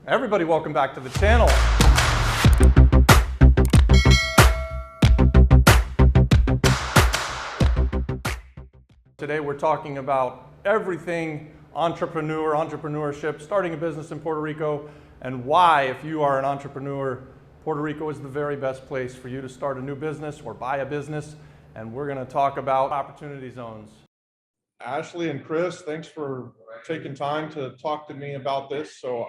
Everybody, welcome back to the channel. Today we're talking about everything entrepreneurship, starting a business in Puerto Rico, and why, if you are an entrepreneur, Puerto Rico is the very best place for you to start a new business or buy a business. And we're going to talk about opportunity zones. Ashley and Chris, thanks for taking time to talk to me about this. So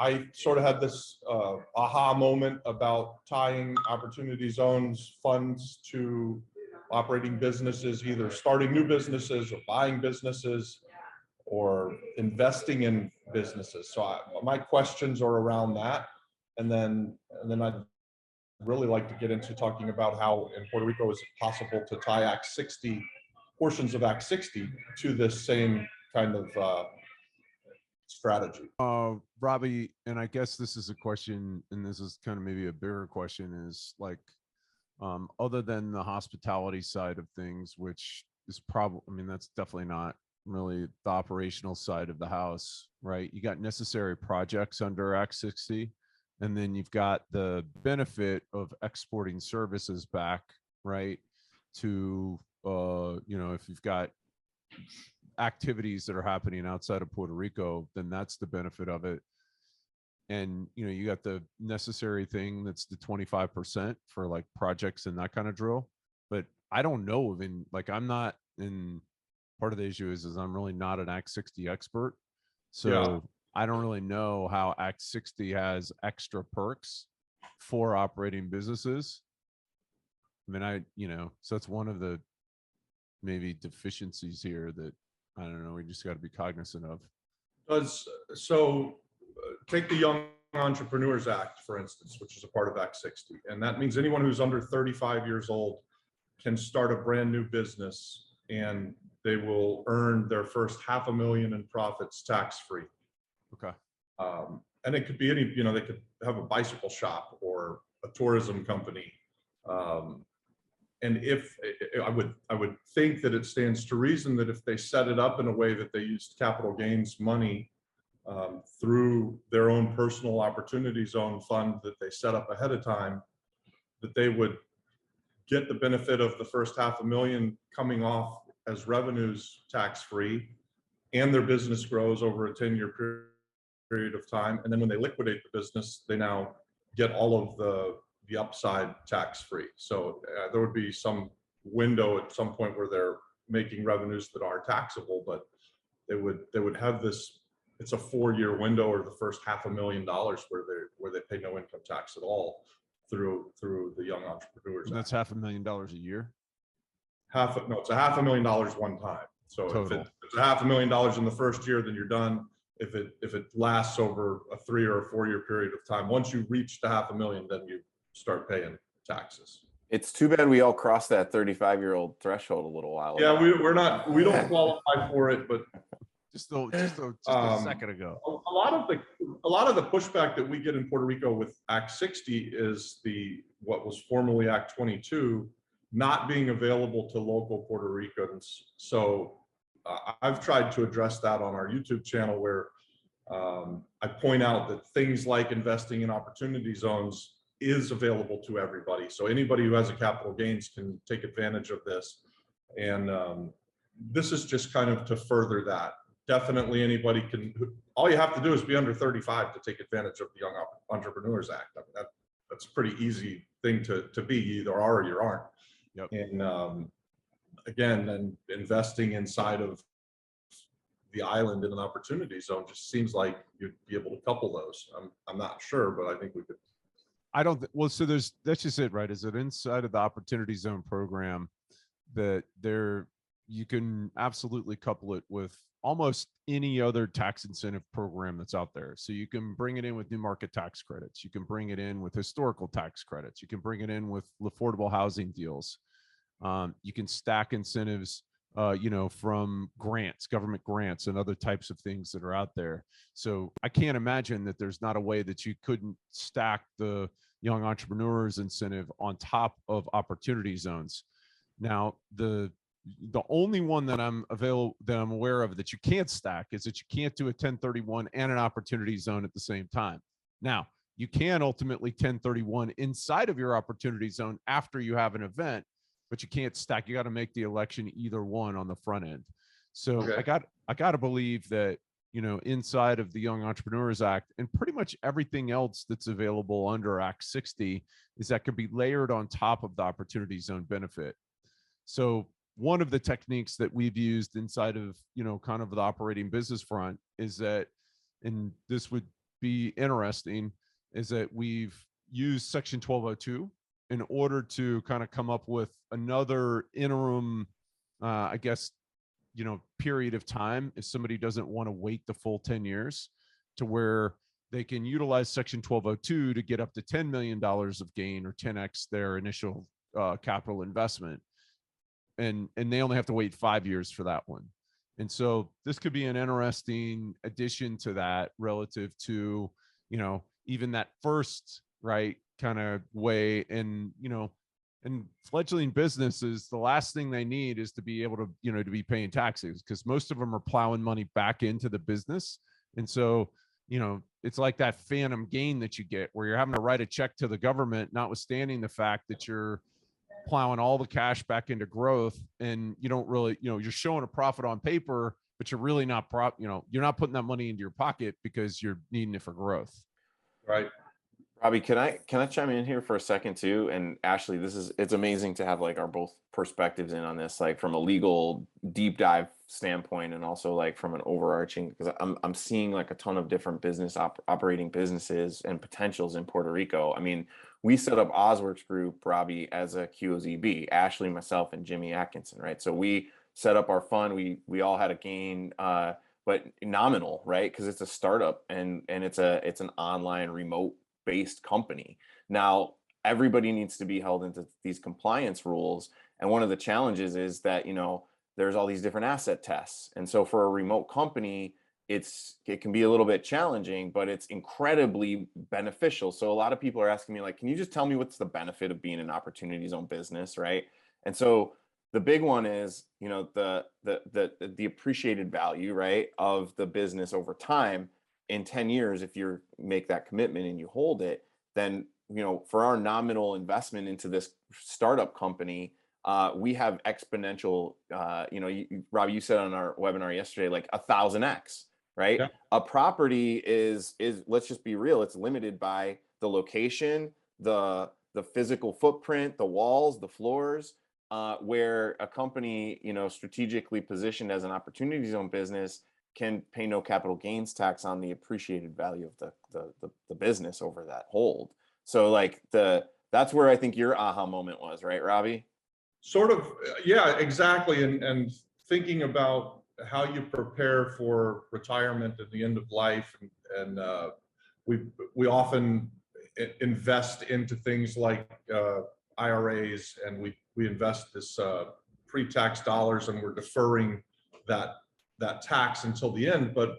I sort of had this aha moment about tying opportunity zones funds to operating businesses, either starting new businesses or buying businesses or investing in businesses. So my questions are around that. And then I'd really like to get into talking about how in Puerto Rico is it possible to tie Act 60, portions of Act 60 to this same kind of strategy. Robbie, and I guess this is a question, and this is kind of maybe a bigger question, is like, other than the hospitality side of things, which is probably, I mean, that's definitely not really the operational side of the house, right? You got necessary projects under Act 60, and then you've got the benefit of exporting services back, right? To, if you've got activities that are happening outside of Puerto Rico, then that's the benefit of it. And, you got the necessary thing that's the 25% for like projects and that kind of drill. But I don't know, I'm not in, part of the issue is I'm really not an Act 60 expert. So yeah. I don't really know how Act 60 has extra perks for operating businesses. I mean, so that's one of the maybe deficiencies here that, I don't know, we just got to be cognizant of. Take the Young Entrepreneurs Act, for instance, which is a part of Act 60. And that means anyone who's under 35 years old can start a brand new business and they will earn their first $500,000 in profits tax-free. Okay. And it could be any, they could have a bicycle shop or a tourism company. And if I would think that it stands to reason that if they set it up in a way that they used capital gains money through their own personal opportunity zone fund that they set up ahead of time, that they would get the benefit of the first $500,000 coming off as revenues tax-free, and their business grows over a 10-year period of time. And then when they liquidate the business, they now get all of the upside tax-free. So there would be some window at some point where they're making revenues that are taxable, but they would have this, it's a 4-year window or the first $500,000 where they pay no income tax at all through the Young Entrepreneurs. And that's $500,000 a year? It's a $500,000 one time. So total. If it's $500,000 in the first year, then you're done. If it lasts over a 3 or a 4-year period of time, once you reach the $500,000, then you start paying taxes. It's too bad we all crossed that 35-year-old threshold a little while ago. Yeah, we don't qualify for it, but just a second ago. A lot of the pushback that we get in Puerto Rico with Act 60 is what was formerly Act 22 not being available to local Puerto Ricans. So I've tried to address that on our YouTube channel, where I point out that things like investing in opportunity zones is available to everybody. So anybody who has a capital gains can take advantage of this. And this is just kind of to further that. Definitely anybody can, all you have to do is be under 35 to take advantage of the Young Entrepreneurs Act. I mean, that's a pretty easy thing to be. You either are or you aren't. Yep. And again, then investing inside of the island in an opportunity zone just seems like you'd be able to couple those. I'm not sure, but I think we could. Well, so that's just it, right? Is it inside of the opportunity zone program that you can absolutely couple it with almost any other tax incentive program that's out there. So you can bring it in with new market tax credits. You can bring it in with historical tax credits. You can bring it in with affordable housing deals. You can stack incentives, from grants, government grants, and other types of things that are out there. So I can't imagine that there's not a way that you couldn't stack the Young Entrepreneurs incentive on top of opportunity zones. Now, the the only one that I'm aware of that you can't stack is that you can't do a 1031 and an opportunity zone at the same time. Now, you can ultimately 1031 inside of your opportunity zone after you have an event, but you can't stack. You got to make the election either one on the front end. So Okay. I got to believe that, you know, inside of the Young Entrepreneurs Act and pretty much everything else that's available under Act 60 is that could be layered on top of the opportunity zone benefit. So one of the techniques that we've used inside of, you know, kind of the operating business front is that, and this would be interesting, is that we've used Section 1202 in order to kind of come up with another interim, I guess, you know, period of time if somebody doesn't want to wait the full 10 years, to where they can utilize Section 1202 to get up to $10 million of gain, or 10x their initial capital investment. And they only have to wait 5 years for that one. And so this could be an interesting addition to that, relative to, you know, even that first, right, kind of way. And, you know, and fledgling businesses, the last thing they need is to be able to, you know, to be paying taxes, because most of them are plowing money back into the business. And so, you know, it's like that phantom gain that you get where you're having to write a check to the government, notwithstanding the fact that you're plowing all the cash back into growth, and you don't really, you know, you're showing a profit on paper, but you're really not you're not putting that money into your pocket because you're needing it for growth. Right. Robbie, can I chime in here for a second too? And Ashley, it's amazing to have like our both perspectives in on this, like from a legal deep dive standpoint, and also like from an overarching, because I'm seeing like a ton of different operating businesses and potentials in Puerto Rico. I mean, we set up OZworks Group, Robbie, as a QOZB, Ashley, myself, and Jimmy Atkinson, right? So we set up our fund. We all had a gain, but nominal, right? Because it's a startup, and it's an online remote based company. Now, everybody needs to be held into these compliance rules. And one of the challenges is that, you know, there's all these different asset tests. And so for a remote company, it can be a little bit challenging, but it's incredibly beneficial. So a lot of people are asking me, like, can you just tell me what's the benefit of being an opportunity zone business, right? And so the big one is, you know, the appreciated value, right, of the business over time. In 10 years, if you make that commitment and you hold it, then, you know, for our nominal investment into this startup company, we have exponential, you know, Robbie, you said on our webinar yesterday, like 1,000x, right? Yeah. A property is, let's just be real, it's limited by the location, the physical footprint, the walls, the floors, where a company, you know, strategically positioned as an opportunity zone business can pay no capital gains tax on the appreciated value of the business over that hold. So like that's where I think your aha moment was, right, Robbie? Sort of, yeah, exactly. And thinking about how you prepare for retirement at the end of life, and we often invest into things like IRAs, and we invest this pre-tax dollars, and we're deferring that tax until the end. But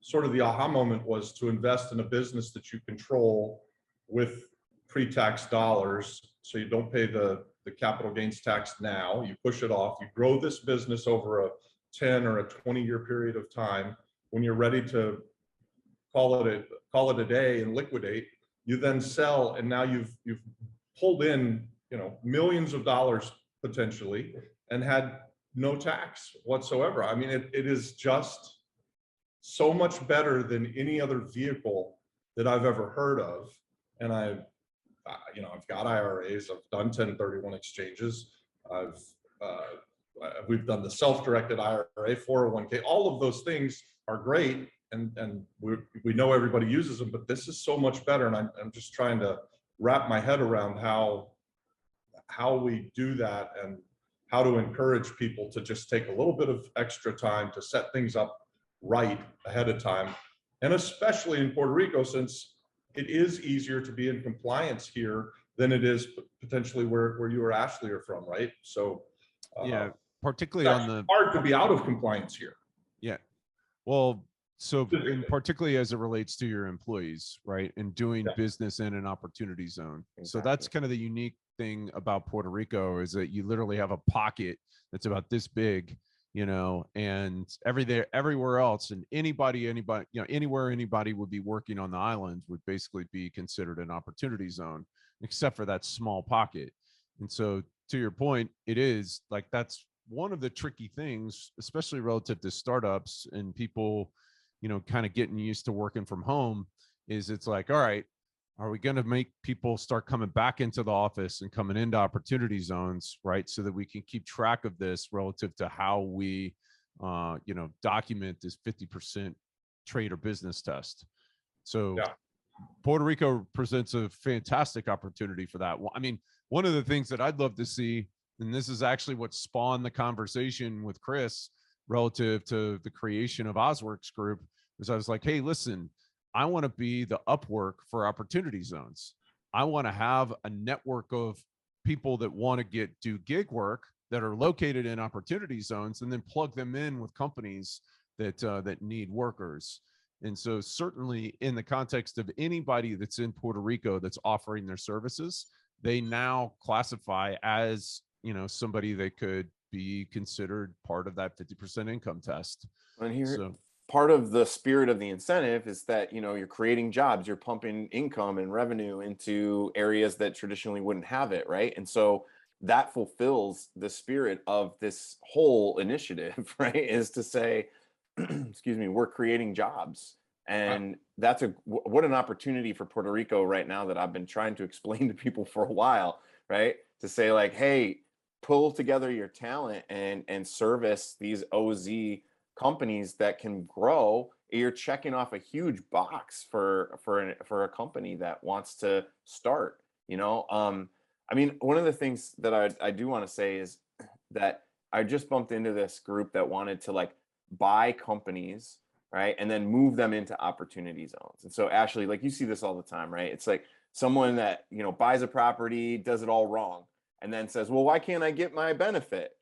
sort of the aha moment was to invest in a business that you control with pre-tax dollars, so you don't pay the capital gains tax now. You push it off. You grow this business over a 10 or a 20-year period of time. When you're ready to call it a day and liquidate, you then sell, and now you've pulled in, you know, millions of dollars potentially, and had no tax whatsoever. I mean, it is just so much better than any other vehicle that I've ever heard of. And you know, I've got IRAs, I've done 1031 exchanges, we've done the self-directed IRA, 401k, all of those things are great. And we know everybody uses them, but this is so much better. And I'm just trying to wrap my head around how we do that, and how to encourage people to just take a little bit of extra time to set things up right ahead of time. And especially in Puerto Rico, since it is easier to be in compliance here than it is potentially where you or Ashley are from, right? So Yeah, particularly it's on the hard to be out of compliance here. Yeah. Well, so and particularly as it relates to your employees, right? And doing Yeah. business in an opportunity zone. So Exactly. that's kind of the unique thing about Puerto Rico is that you literally have a pocket that's about this big, and everywhere else, and anybody, anywhere anybody would be working on the island would basically be considered an opportunity zone, except for that small pocket. And so, to your point, it is like that's one of the tricky things, especially relative to startups and people, kind of getting used to working from home, is it's like, all right, are we going to make people start coming back into the office and coming into opportunity zones, right? So that we can keep track of this relative to how we, document this 50% trade or business test. So Yeah. Puerto Rico presents a fantastic opportunity for that. I mean, one of the things that I'd love to see, and this is actually what spawned the conversation with Chris relative to the creation of OZworks Group, is I was like, hey, listen, I want to be the Upwork for opportunity zones. I want to have a network of people that want to do gig work that are located in opportunity zones, and then plug them in with companies that need workers. And so certainly in the context of anybody that's in Puerto Rico that's offering their services, they now classify as, somebody that could be considered part of that 50% income test. And here, So part of the spirit of the incentive is that, you're creating jobs, you're pumping income and revenue into areas that traditionally wouldn't have it, right? And so that fulfills the spirit of this whole initiative, right? Is to say, excuse me, we're creating jobs. And that's what an opportunity for Puerto Rico right now that I've been trying to explain to people for a while, right? To say like, hey, pull together your talent and service these OZ companies that can grow. You're checking off a huge box for a company that wants to start. I mean, one of the things that I do want to say is that I just bumped into this group that wanted to like buy companies, right, and then move them into opportunity zones. And so, Ashley, like you see this all the time, right? It's like someone that buys a property, does it all wrong, and then says, well, why can't I get my benefit?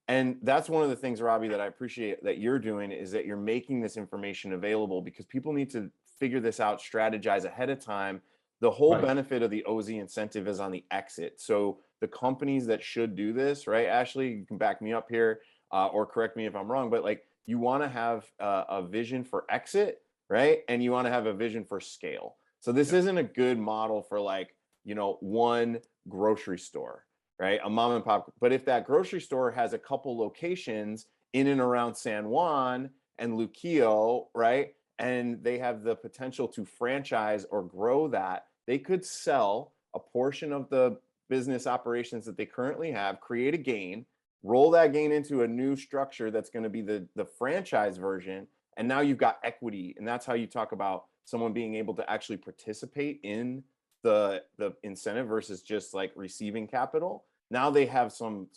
And that's one of the things, Robbie, that I appreciate that you're doing, is that you're making this information available, because people need to figure this out, strategize ahead of time. The whole benefit of the OZ incentive is on the exit. So the companies that should do this, right, Ashley, you can back me up here or correct me if I'm wrong, but like you want to have a vision for exit, right? And you want to have a vision for scale. So this isn't a good model for like, one grocery store, right? A mom and pop. But if that grocery store has a couple locations in and around San Juan and Luquillo, right? And they have the potential to franchise or grow that, they could sell a portion of the business operations that they currently have, create a gain, roll that gain into a new structure that's going to be the franchise version. And now you've got equity. And that's how you talk about someone being able to actually participate in the incentive versus just like receiving capital. Now they have some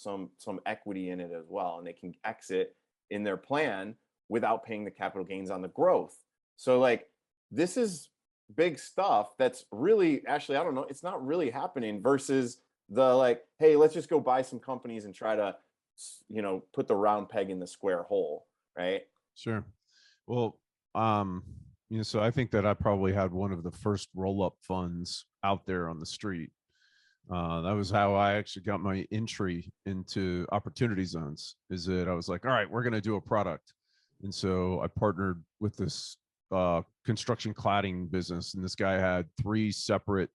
equity in it as well, and they can exit in their plan without paying the capital gains on the growth. So like this is big stuff that's really, Ashley, I don't know, it's not really happening versus the like, hey, let's just go buy some companies and try to put the round peg in the square hole, right? Sure. Well, so I think that I probably had one of the first roll-up funds out there on the street. That was how I actually got my entry into opportunity zones, is that I was like, all right, we're going to do a product. And so I partnered with this construction cladding business. And this guy had 3 separate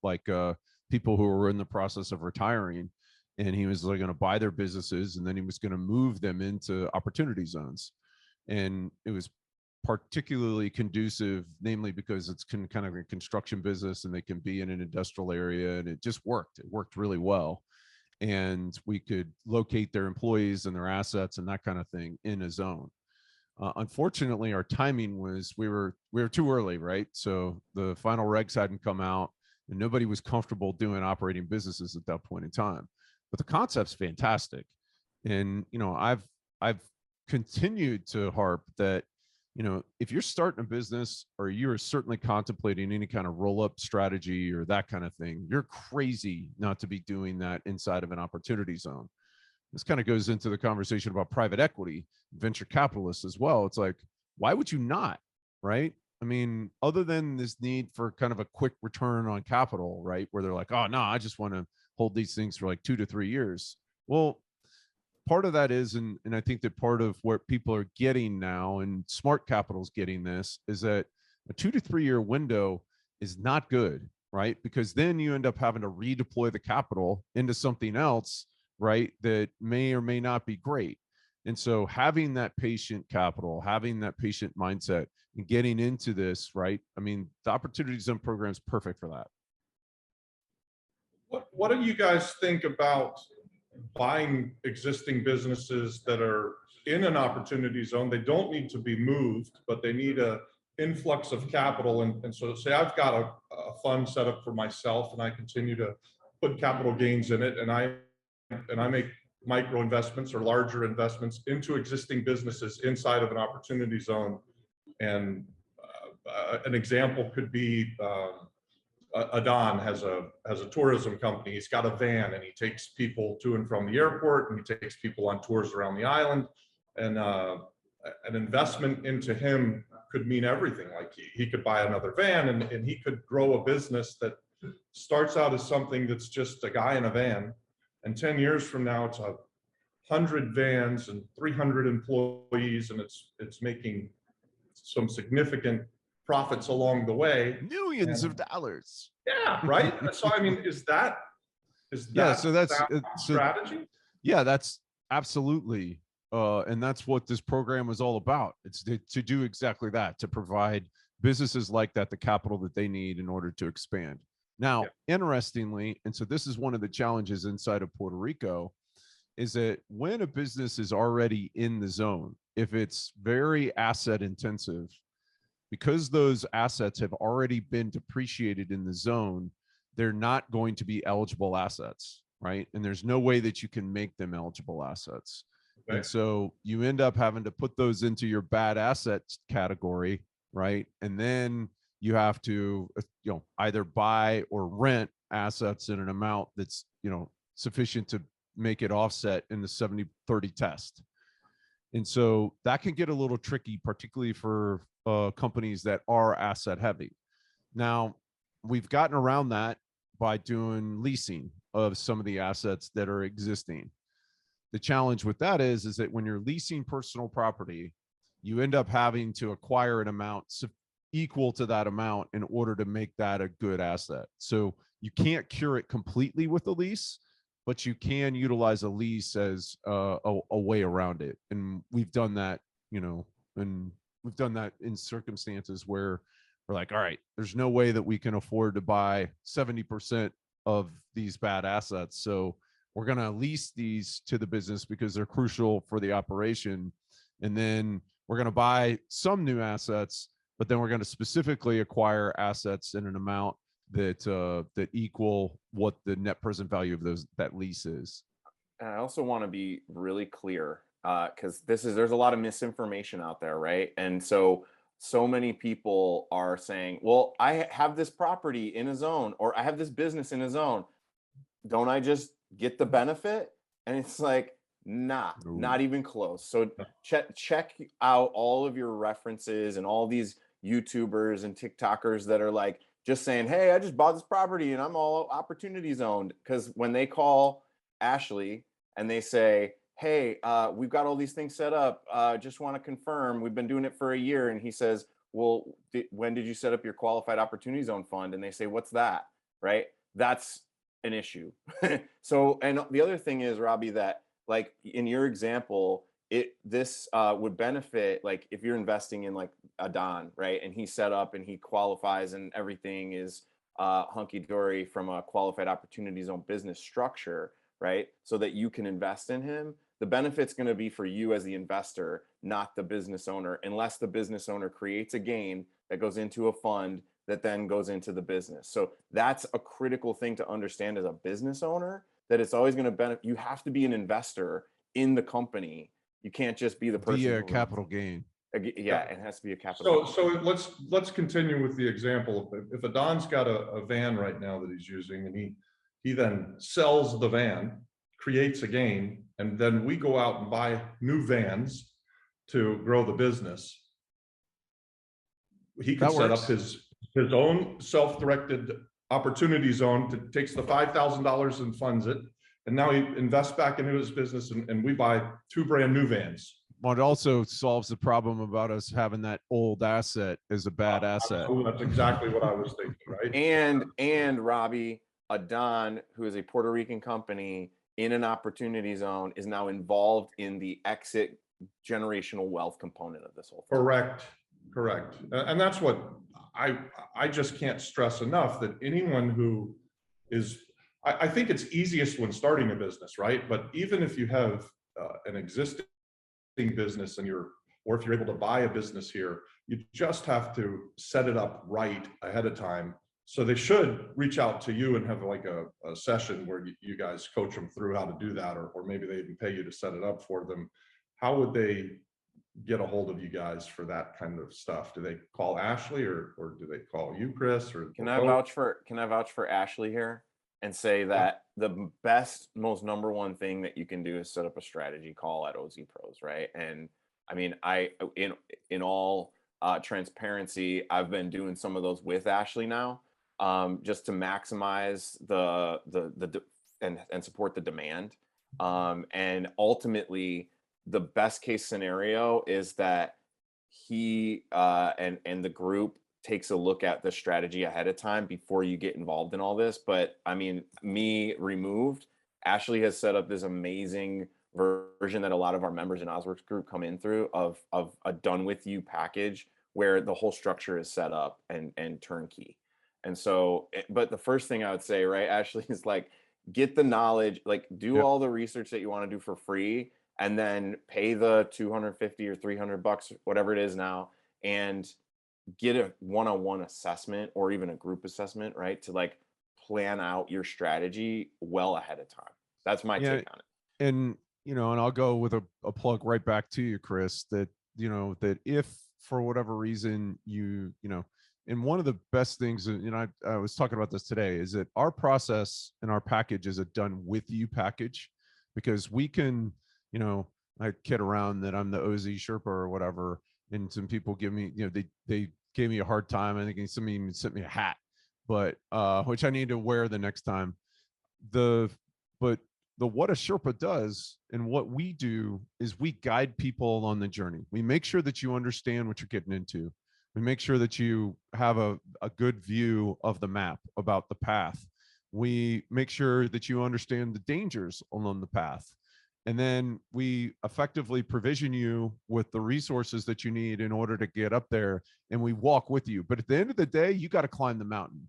people who were in the process of retiring. And he was like going to buy their businesses, and then he was going to move them into opportunity zones. And it was particularly conducive, namely because it's kind of a construction business and they can be in an industrial area, and it just worked. It worked really well. And we could locate their employees and their assets and that kind of thing in a zone. Unfortunately, our timing was we were too early, right? So the final regs hadn't come out, and nobody was comfortable doing operating businesses at that point in time. But the concept's fantastic. And, I've continued to harp that, if you're starting a business or you're certainly contemplating any kind of roll-up strategy or that kind of thing, you're crazy not to be doing that inside of an opportunity zone. This kind of goes into the conversation about private equity, venture capitalists as well. It's like, why would you not, right? I mean, other than this need for kind of a quick return on capital, right? Where they're like, oh, no, I just want to hold these things for like 2 to 3 years. Well, part of that is, and I think that part of what people are getting now, and smart capital's getting this, is that a 2 to 3 year window is not good, right? Because then you end up having to redeploy the capital into something else, right, that may or may not be great. And so having that patient capital, having that patient mindset, and getting into this, right? I mean, the Opportunity Zone program is perfect for that. What do you guys think about buying existing businesses that are in an opportunity zone? They don't need to be moved, but they need a influx of capital. And so say I've got a fund set up for myself and I continue to put capital gains in it, and I make micro investments or larger investments into existing businesses inside of an opportunity zone. And an example could be Adan has a tourism company. He's got a van and he takes people to and from the airport, and he takes people on tours around the island. And an investment into him could mean everything. Like he could buy another van, and he could grow a business that starts out as something that's just a guy in a van, and 10 years from now it's 100 vans and 300 employees, and it's making some significant profits along the way, Millions of dollars. Yeah, right. So I mean, is that yeah, so that's strategy? Yeah, that's absolutely, and that's what this program was all about. It's to do exactly that, to provide businesses like that the capital that they need in order to expand. Now, interestingly, and so this is one of the challenges inside of Puerto Rico, is that when a business is already in the zone, if it's very asset intensive, because those assets have already been depreciated in the zone, they're not going to be eligible assets, right? And there's no way that you can make them eligible assets. Okay. And so you end up having to put those into your bad assets category, right? And then you have to, either buy or rent assets in an amount that's, sufficient to make it offset in the 70-30 test. And so that can get a little tricky, particularly for companies that are asset heavy. Now, we've gotten around that by doing leasing of some of the assets that are existing. The challenge with that is that when you're leasing personal property, you end up having to acquire an amount equal to that amount in order to make that a good asset. So you can't cure it completely with a lease, but you can utilize a lease as a way around it. And we've done that, and we've done that in circumstances where we're like, all right, there's no way that we can afford to buy 70% of these bad assets. So we're going to lease these to the business because they're crucial for the operation. And then we're going to buy some new assets, but then we're going to specifically acquire assets in an amount that equal what the net present value of that lease is. And I also want to be really clear, because there's a lot of misinformation out there, right? And so many people are saying, well, I have this property in a zone, or I have this business in a zone. Don't I just get the benefit? And it's like, nah, not even close. So check out all of your references and all these YouTubers and TikTokers that are like just saying, hey, I just bought this property and I'm all opportunity zoned. Because when they call Ashley and they say, hey, we've got all these things set up, just want to confirm, we've been doing it for a year. And he says, well, when did you set up your qualified opportunity zone fund? And they say, what's that? Right? That's an issue. So, and the other thing is, Robbie, that like in your example, this would benefit, like if you're investing in like Adan, right? And he's set up and he qualifies and everything is hunky-dory from a qualified opportunity zone business structure, right? So that you can invest in him. The benefit's going to be for you as the investor, not the business owner, unless the business owner creates a gain that goes into a fund that then goes into the business. So that's a critical thing to understand as a business owner, that it's always going to benefit. You have to be an investor in the company. You can't just be the person. Via capital gain. Yeah, it has to be a capital. So let's continue with the example. If Adan's got a van right now that he's using, and he then sells the van, creates a gain, and then we go out and buy new vans to grow the business. He could set up his own self-directed opportunity zone, takes the $5,000 and funds it. And now he invests back into his business, and we buy 2 brand new vans. Well, it also solves the problem about us having that old asset as a bad asset. That's exactly what I was thinking, right? And Robbie, Adan, who is a Puerto Rican company in an opportunity zone, is now involved in the exit generational wealth component of this whole thing. Correct. And that's what I just can't stress enough, that anyone who is, I think it's easiest when starting a business, right? But even if you have an existing business or if you're able to buy a business here, you just have to set it up right ahead of time. So they should reach out to you and have like a session where you guys coach them through how to do that, or maybe they even pay you to set it up for them. How would they get a hold of you guys for that kind of stuff? Do they call Ashley or do they call you, Chris? Or can I vouch for Ashley here and say that the best, most number one thing that you can do is set up a strategy call at OZPros, right? And I mean, in all transparency, I've been doing some of those with Ashley now, just to maximize and support the demand. And ultimately, the best case scenario is that he and the group takes a look at the strategy ahead of time before you get involved in all this. But I mean, me removed, Ashley has set up this amazing version that a lot of our members in OZworks group come in through of a done with you package where the whole structure is set up and turnkey. And so, but the first thing I would say, right, Ashley, is like, get the knowledge, like do all the research that you want to do for free, and then pay the $250 or $300, whatever it is now, and get a one-on-one assessment or even a group assessment, right? To like plan out your strategy well ahead of time. That's my take on it. And, and I'll go with a plug right back to you, Chris, that, that if for whatever reason and one of the best things, I was talking about this today, is that our process and our package is a done with you package, because we can, I kid around that I'm the OZ Sherpa or whatever. And some people give me, they gave me a hard time. I think somebody even sent me a hat, but which I need to wear the next time. But what a Sherpa does and what we do is we guide people on the journey. We make sure that you understand what you're getting into. We make sure that you have a good view of the map about the path. We make sure that you understand the dangers along the path. And then we effectively provision you with the resources that you need in order to get up there, and we walk with you. But at the end of the day, you got to climb the mountain,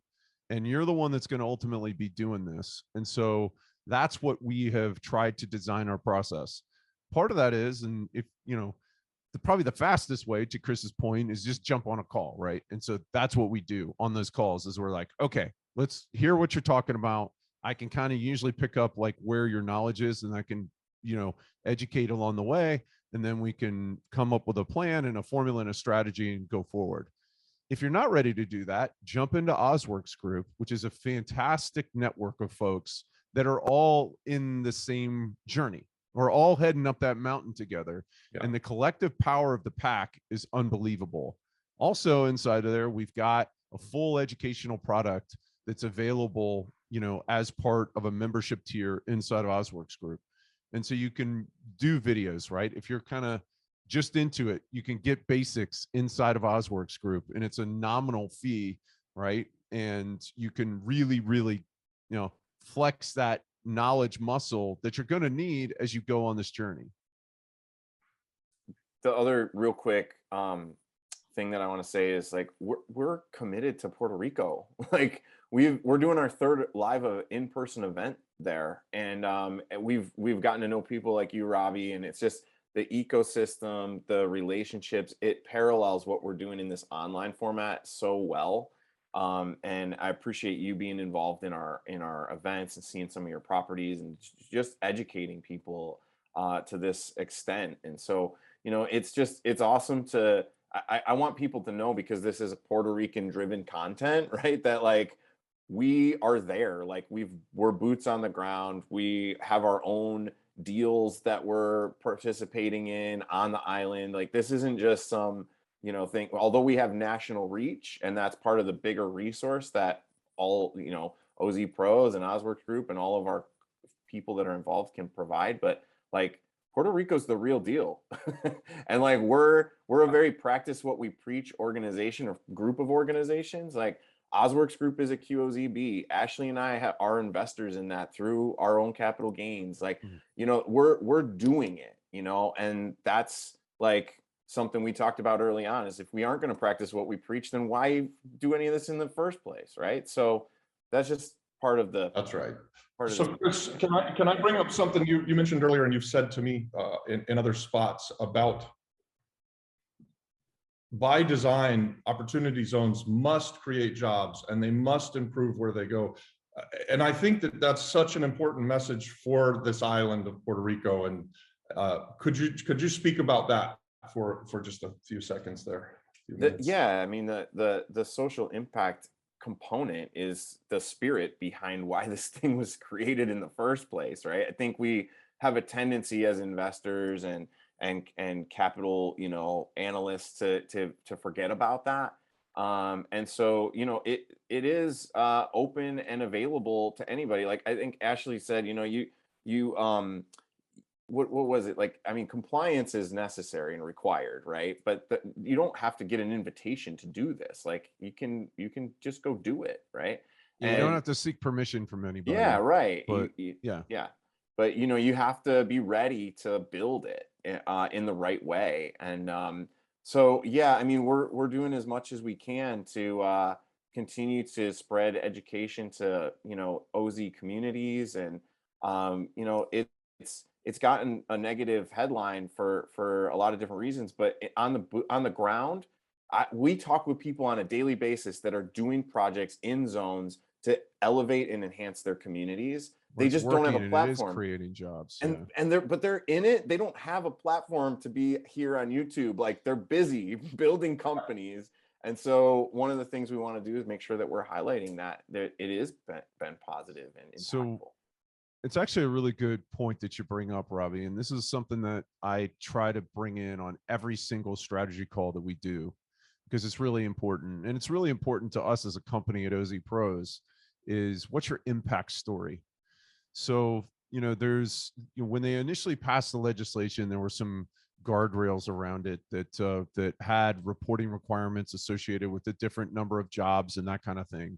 and you're the one that's going to ultimately be doing this. And so that's what we have tried to design our process. Part of that is, and if, probably the fastest way, to Chris's point, is just jump on a call, right? And so that's what we do on those calls, is we're like, okay, let's hear what you're talking about. I can kind of usually pick up like where your knowledge is, and I can educate along the way, and then we can come up with a plan and a formula and a strategy and go forward. If you're not ready to do that, jump into OZworks group, which is a fantastic network of folks that are all in the same journey. We're all heading up that mountain together, and the collective power of the pack is unbelievable. Also inside of there, we've got a full educational product that's available, as part of a membership tier inside of OZworks group. And so you can do videos, right? If you're kind of just into it, you can get basics inside of OZworks group, and it's a nominal fee, right? And you can really, really, flex that knowledge muscle that you're going to need as you go on this journey. The other real quick thing that I want to say is, like, we're committed to Puerto Rico. Like, we're doing our third live in-person event there, and we've gotten to know people like you, Robbie, and it's just the ecosystem, the relationships, it parallels what we're doing in this online format so well. And I appreciate you being involved in our events and seeing some of your properties and just educating people to this extent. And so, it's awesome to, I want people to know, because this is a Puerto Rican driven content, right? That like, we are there, like we're boots on the ground. We have our own deals that we're participating in on the island. Like, this isn't just some, thing, although we have national reach, and that's part of the bigger resource that all, OZPros and OZworks Group and all of our people that are involved can provide, but like Puerto Rico's the real deal. And like we're a very practice what we preach organization or group of organizations. Like OZworks Group is a QOZB. Ashley and I are investors in that through our own capital gains. Like, we're doing it, and that's like something we talked about early on, is if we aren't going to practice what we preach, then why do any of this in the first place, right? So that's just part of the. That's right. Part of So Chris, can I bring up something you mentioned earlier, and you've said to me in other spots about, by design, opportunity zones must create jobs and they must improve where they go. And I think that that's such an important message for this island of Puerto Rico. And could you speak about that for just a few seconds there? Yeah, I mean, the social impact component is the spirit behind why this thing was created in the first place, right? I think we have a tendency as investors and capital, analysts to forget about that. And so, it is open and available to anybody. Like I think Ashley said, what was it like? I mean, compliance is necessary and required, right? But you don't have to get an invitation to do this. Like you can just go do it, right? You don't have to seek permission from anybody. Yeah, right. But yeah. But you have to be ready to build it in the right way. And so yeah, I mean, we're doing as much as we can to continue to spread education to OZ communities, and it's gotten a negative headline for a lot of different reasons, but on the ground, we talk with people on a daily basis that are doing projects in zones to elevate and enhance their communities. They just don't have a platform. It is creating jobs, and they're in it. They don't have a platform to be here on YouTube. Like they're busy building companies. And so one of the things we want to do is make sure that we're highlighting that it is been positive and impactful. So it's actually a really good point that you bring up, Robbie. And this is something that I try to bring in on every single strategy call that we do, because it's really important. And it's really important to us as a company at OZPros is, what's your impact story? So, there's, when they initially passed the legislation, there were some guardrails around it that had reporting requirements associated with the different number of jobs and that kind of thing.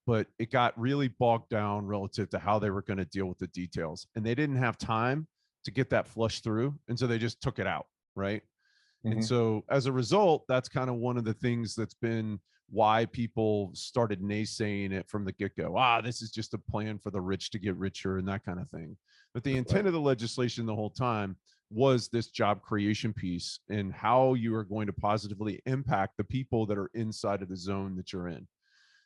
But it got really bogged down relative to how they were going to deal with the details. And they didn't have time to get that flushed through. And so they just took it out, right? Mm-hmm. And so as a result, that's kind of one of the things that's been why people started naysaying it from the get-go. This is just a plan for the rich to get richer and that kind of thing. But the intent of the legislation the whole time was this job creation piece and how you are going to positively impact the people that are inside of the zone that you're in.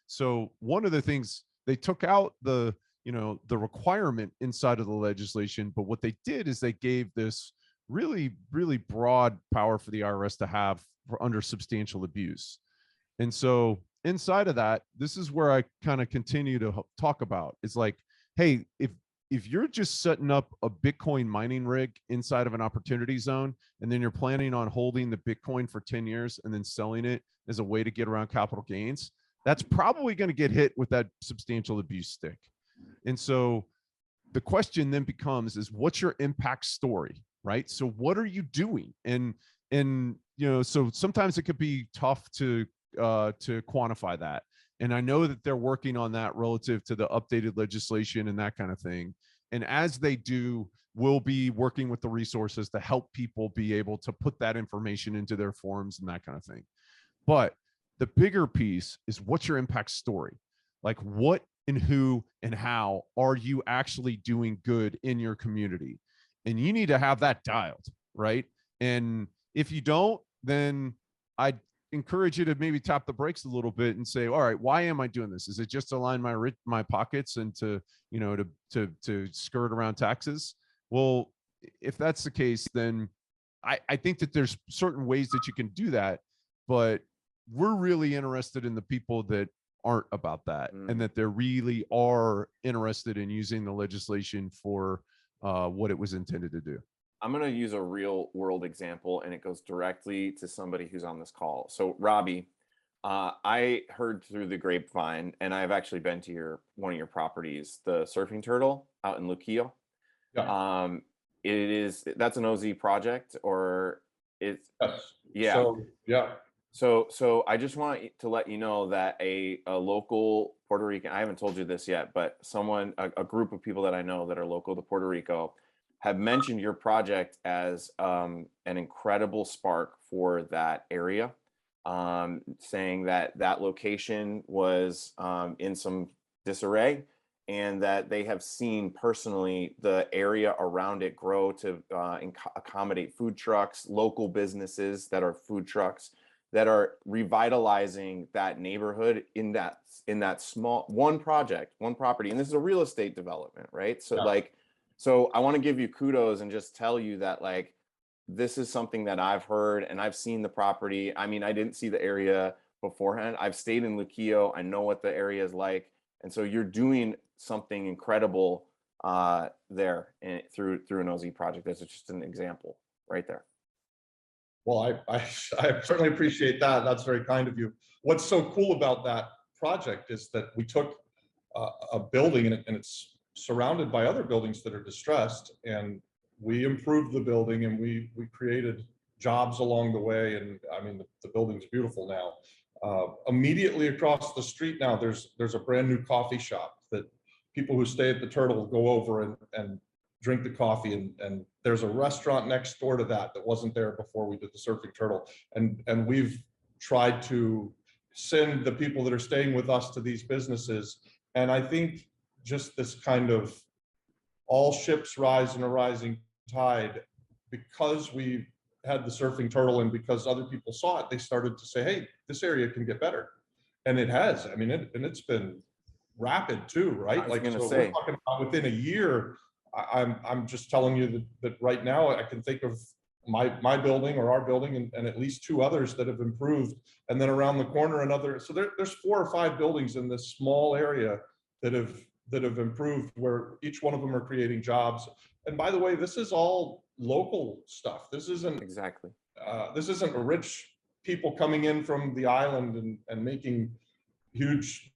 So one of the things, they took out the requirement inside of the legislation, but what they did is they gave this really, really broad power for the IRS to have for under substantial abuse. And so inside of that, this is where I kind of continue to talk about. It's like, hey, if you're just setting up a Bitcoin mining rig inside of an opportunity zone, and then you're planning on holding the Bitcoin for 10 years and then selling it as a way to get around capital gains, that's probably going to get hit with that substantial abuse stick. And so the question then becomes, is what's your impact story, right? So what are you doing? And so sometimes it could be tough to quantify that. And I know that they're working on that relative to the updated legislation and that kind of thing. And as they do, we'll be working with the resources to help people be able to put that information into their forms and that kind of thing. But the bigger piece is, what's your impact story? Like, what and who and how are you actually doing good in your community? And you need to have that dialed, right? And if you don't, then I encourage you to maybe tap the brakes a little bit and say, all right, why am I doing this? Is it just to line my pockets and to skirt around taxes? Well, if that's the case, then I think that there's certain ways that you can do that, but we're really interested in the people that aren't about that, and that they really are interested in using the legislation for what it was intended to do. I'm going to use a real world example, and it goes directly to somebody who's on this call. So Robbie, I heard through the grapevine, and I've actually been to one of your properties, the Surfing Turtle out in Luquillo. Yeah. That's an OZ project, or it's Yes. yeah. So, yeah. So I just want to let you know that a local Puerto Rican, I haven't told you this yet, but a group of people that I know that are local to Puerto Rico have mentioned your project as an incredible spark for that area, saying that location was in some disarray, and that they have seen personally the area around it grow to accommodate food trucks, local businesses that are food trucks, that are revitalizing that neighborhood in that small one property. And this is a real estate development, right? So Yeah. so I want to give you kudos and just tell you that like this is something that I've heard, and I've seen the property. I mean, I didn't see the area beforehand. I've stayed in Luquillo. I know what the area is like. And so you're doing something incredible there through an OZ project. That's just an example right there. Well, I certainly appreciate that. That's very kind of you. What's so cool about that project is that we took a building and it's surrounded by other buildings that are distressed, and we improved the building and we created jobs along the way. And I mean, the building's beautiful now. Immediately across the street now, there's a brand new coffee shop that people who stay at the Turtle go over and drink the coffee, and there's a restaurant next door to that wasn't there before we did the Surfing Turtle, and we've tried to send the people that are staying with us to these businesses. And I think just this kind of all ships rise in a rising tide, because we had the Surfing Turtle and because other people saw it, they started to say, hey, this area can get better. And it has. I mean, it's been rapid too, right? Like, so we're talking about within a year. I'm just telling you that right now I can think of my building or our building and at least two others that have improved. And then around the corner, another. So there's 4 or 5 buildings in this small area that have improved, where each one of them are creating jobs. And by the way, this is all local stuff. This isn't exactly. This isn't rich people coming in from the island and making huge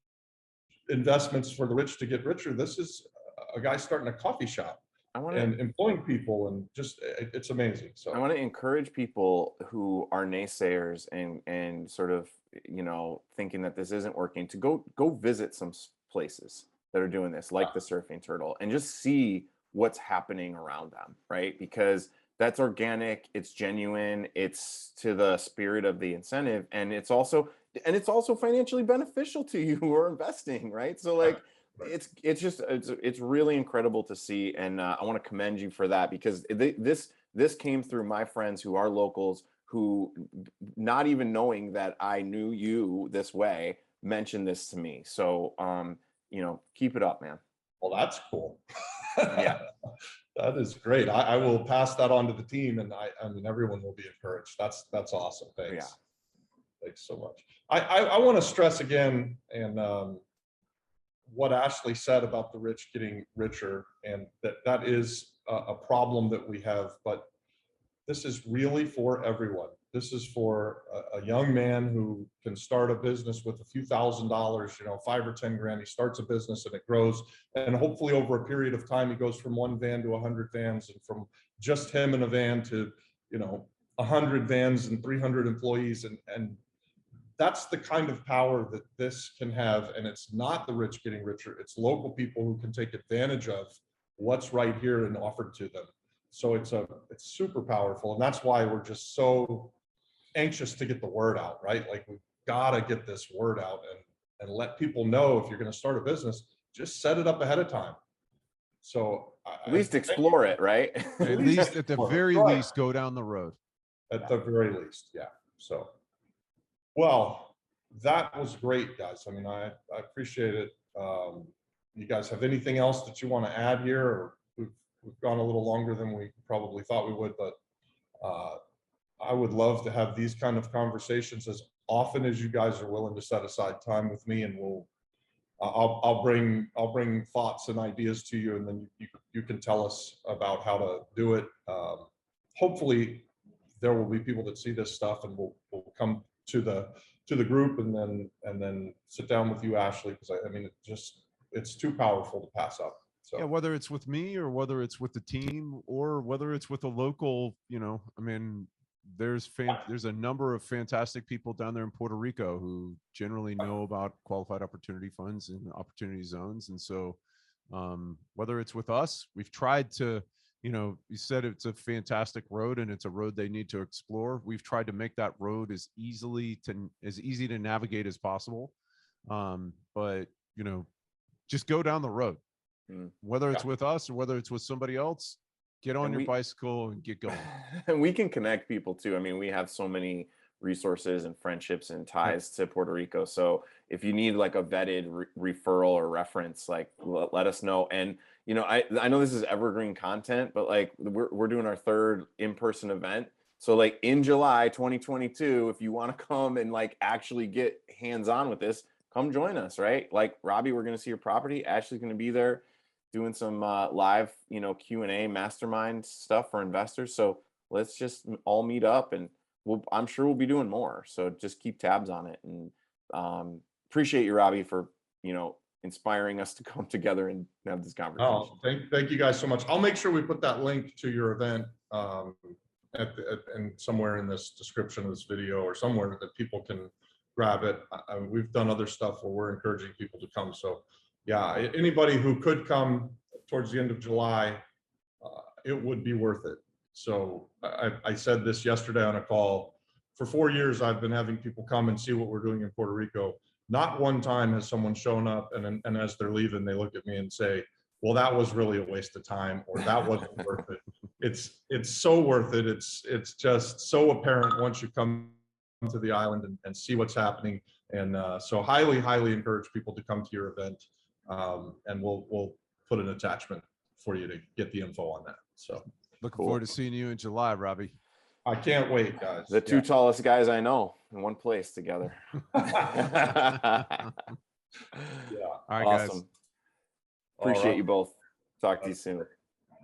investments for the rich to get richer. This is a guy starting a coffee shop and employing people, and just it's amazing. So I want to encourage people who are naysayers and sort of, you know, thinking that this isn't working, to go visit some places that are doing this, like the Surfing Turtle, and just see what's happening around them, right? Because that's organic, it's genuine, it's to the spirit of the incentive, and it's also financially beneficial to you who are investing, right? So like it's really incredible to see, and I want to commend you for that, because this came through my friends who are locals, who, not even knowing that I knew you this way, mentioned this to me. So you know, keep it up, man. Well, that's cool. Yeah. That is great. I will pass that on to the team, and I mean, everyone will be encouraged. That's awesome. Thanks. Yeah. Thanks so much. I want to stress again, and what Ashley said about the rich getting richer, and that is a problem that we have, but this is really for everyone. This is for a young man who can start a business with a few $1,000s, you know, 5 or 10 grand. He starts a business and it grows. And hopefully over a period of time, he goes from 1 van to 100 vans, and from just him in a van to, you know, 100 vans and 300 employees. And that's the kind of power that this can have. And it's not the rich getting richer. It's local people who can take advantage of what's right here and offered to them. So it's super powerful. And that's why we're just so anxious to get the word out, right? Like, we've got to get this word out and let people know, if you're going to start a business, just set it up ahead of time. So at least explore it, right? At least, at the very least, go down the road. At the very least, yeah. So, well, that was great, guys. I mean, I appreciate it. You guys have anything else that you want to add here? Or we've gone a little longer than we probably thought we would, but I would love to have these kind of conversations as often as you guys are willing to set aside time with me, and I'll bring thoughts and ideas to you, and then you can tell us about how to do it. Hopefully there will be people that see this stuff and will come to the to the group and then sit down with you, Ashley, because I mean, it's too powerful to pass up. So Yeah, whether it's with me or whether it's with the team or whether it's with a local, I mean, there's a number of fantastic people down there in Puerto Rico who generally know about qualified opportunity funds and opportunity zones. And so whether it's with us, we've tried to, you said it's a fantastic road and it's a road they need to explore. We've tried to make that road as easy to navigate as possible. But just go down the road, whether it's with us or whether it's with somebody else. Get on your bicycle and get going. And we can connect people too. I mean, we have so many resources and friendships and ties to Puerto Rico. So if you need like a vetted referral or reference, like let us know. And I know this is evergreen content, but like we're doing our 3rd in-person event. So like in July 2022, if you want to come and like actually get hands-on with this, come join us, right? Like Robbie, we're going to see your property. Ashley's going to be there doing some live, Q&A mastermind stuff for investors. So let's just all meet up, and I'm sure we'll be doing more. So just keep tabs on it. And appreciate you, Robbie, for, inspiring us to come together and have this conversation. Oh, thank you guys so much. I'll make sure we put that link to your event and somewhere in this description of this video or somewhere that people can grab it. We've done other stuff where we're encouraging people to come. So yeah, anybody who could come towards the end of July, it would be worth it. So I said this yesterday on a call. For 4 years, I've been having people come and see what we're doing in Puerto Rico. Not one time has someone shown up and as they're leaving, they look at me and say, well, that was really a waste of time, or that wasn't worth it. It's so worth it. It's just so apparent once you come to the island and see what's happening. And so highly, highly encourage people to come to your event. And we'll put an attachment for you to get the info on that. So looking forward to seeing you in July, Robbie. I can't wait, guys. The 2 tallest guys I know in one place together. Yeah. All right, Awesome. guys. Appreciate you both. Talk to you soon.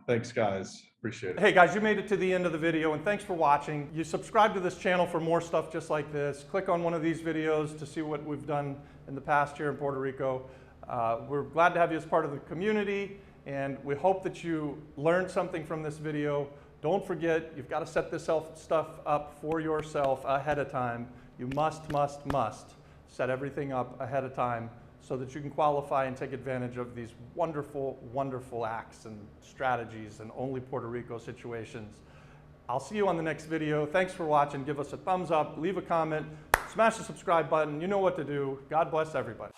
Thanks, guys. Appreciate it. Hey guys, you made it to the end of the video, and thanks for watching. You subscribe to this channel for more stuff just like this. Click on one of these videos to see what we've done in the past here in Puerto Rico. We're glad to have you as part of the community, and we hope that you learned something from this video. Don't forget, you've got to set this stuff up for yourself ahead of time. You must set everything up ahead of time so that you can qualify and take advantage of these wonderful, wonderful acts and strategies and only Puerto Rico situations. I'll see you on the next video. Thanks for watching. Give us a thumbs up, leave a comment, smash the subscribe button. You know what to do. God bless everybody.